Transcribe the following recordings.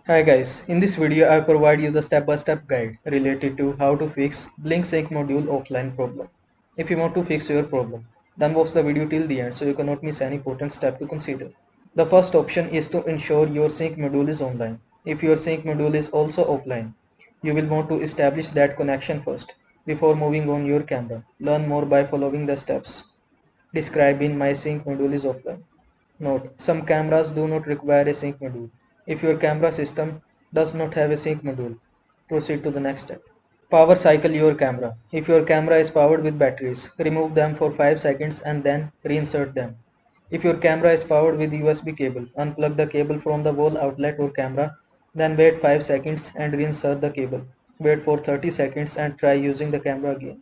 Hi guys, in this video I provide you the step-by-step guide related to how to fix Blink Sync module offline problem. If you want to fix your problem, then watch the video till the end so you cannot miss any important step to consider. The first option is to ensure your sync module is online. If your sync module is also offline, you will want to establish that connection first before moving on your camera. Learn more by following the steps described in My Sync module is offline. Note: some cameras do not require a sync module. If your camera system does not have a sync module, proceed to the next step. Power cycle your camera. If your camera is powered with batteries, remove them for 5 seconds and then reinsert them. If your camera is powered with USB cable, unplug the cable from the wall outlet or camera, then wait 5 seconds and reinsert the cable. Wait for 30 seconds and try using the camera again.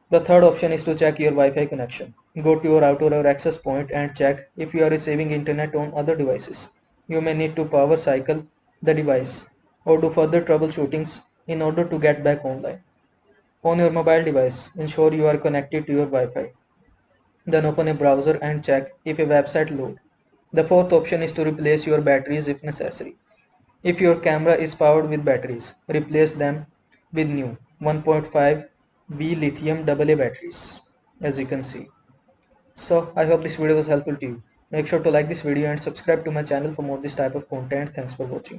The third option is to check your Wi-Fi connection. Go to your router or access point and check if you are receiving internet on other devices. You may need to power cycle the device or do further troubleshootings in order to get back online. On your mobile device, ensure you are connected to your Wi-Fi. Then open a browser and check if a website load. The fourth option is to replace your batteries if necessary. If your camera is powered with batteries, replace them with new 1.5V lithium AA batteries, as you can see. So I hope this video was helpful to you. Make sure to like this video and subscribe to my channel for more this type of content. Thanks for watching.